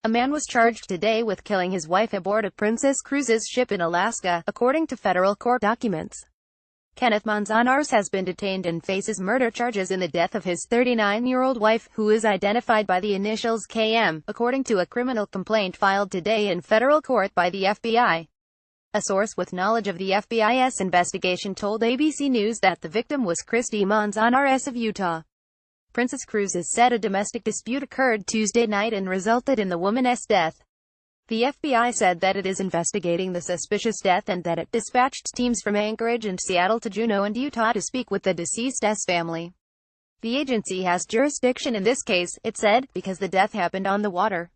A man was charged today with killing his wife aboard a Princess Cruises ship in Alaska, according to federal court documents. Kenneth Manzanares has been detained and faces murder charges in the death of his 39-year-old wife, who is identified by the initials KM, according to a criminal complaint filed today in federal court by the FBI. A source with knowledge of the FBI's investigation told ABC News that the victim was Christy Manzanares of Utah. Princess Cruises said a domestic dispute occurred Tuesday night and resulted in the woman's death. The FBI said that it is investigating the suspicious death and that it dispatched teams from Anchorage and Seattle to Juneau and Utah to speak with the deceased's family. The agency has jurisdiction in this case, it said, because the death happened on the water.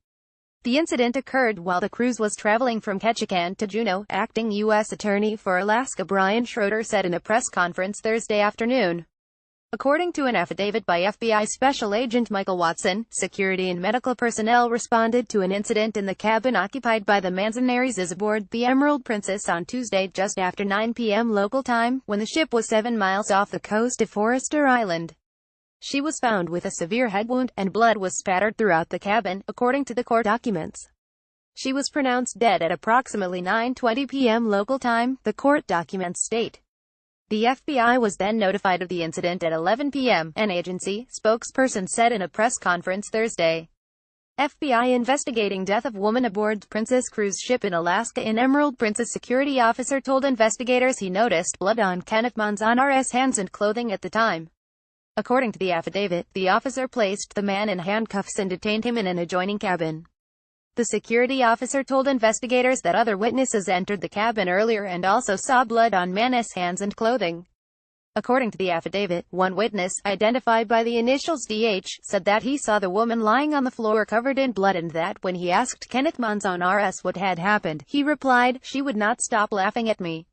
The incident occurred while the cruise was traveling from Ketchikan to Juneau, acting U.S. Attorney for Alaska Brian Schroeder said in a press conference Thursday afternoon. According to an affidavit by FBI Special Agent Michael Watson, security and medical personnel responded to an incident in the cabin occupied by the Manzanares aboard the Emerald Princess on Tuesday just after 9 p.m. local time, when the ship was 7 miles off the coast of Forester Island. She was found with a severe head wound, and blood was spattered throughout the cabin, according to the court documents. She was pronounced dead at approximately 9:20 p.m. local time, the court documents state. The FBI was then notified of the incident at 11 p.m., an agency spokesperson said in a press conference Thursday. FBI investigating death of woman aboard Princess cruise ship in Alaska. An Emerald Princess security officer told investigators he noticed blood on Kenneth Manzanares' hands and clothing at the time. According to the affidavit, the officer placed the man in handcuffs and detained him in an adjoining cabin. The security officer told investigators that other witnesses entered the cabin earlier and also saw blood on Man's hands and clothing. According to the affidavit, one witness, identified by the initials DH, said that he saw the woman lying on the floor covered in blood and that when he asked Kenneth Manzanares what had happened, he replied, "She would not stop laughing at me."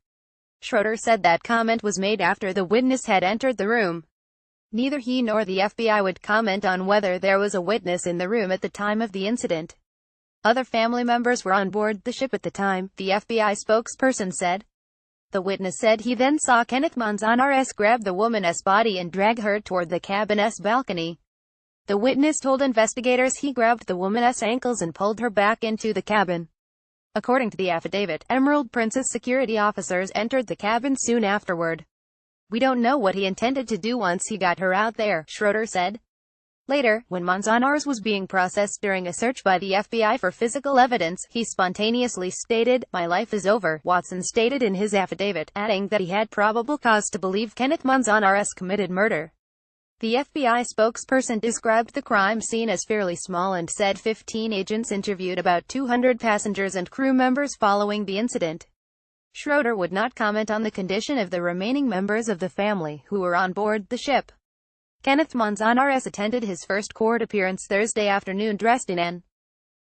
Schroeder said that comment was made after the witness had entered the room. Neither he nor the FBI would comment on whether there was a witness in the room at the time of the incident. Other family members were on board the ship at the time, the FBI spokesperson said. The witness said he then saw Kenneth Manzanares grab the woman's body and drag her toward the cabin's balcony. The witness told investigators he grabbed the woman's ankles and pulled her back into the cabin. According to the affidavit, Emerald Princess security officers entered the cabin soon afterward. "We don't know what he intended to do once he got her out there," Schroeder said. Later, when Manzanares was being processed during a search by the FBI for physical evidence, he spontaneously stated, "My life is over," Watson stated in his affidavit, adding that he had probable cause to believe Kenneth Manzanares committed murder. The FBI spokesperson described the crime scene as fairly small and said 15 agents interviewed about 200 passengers and crew members following the incident. Schroeder would not comment on the condition of the remaining members of the family who were on board the ship. Kenneth Manzanares attended his first court appearance Thursday afternoon dressed in an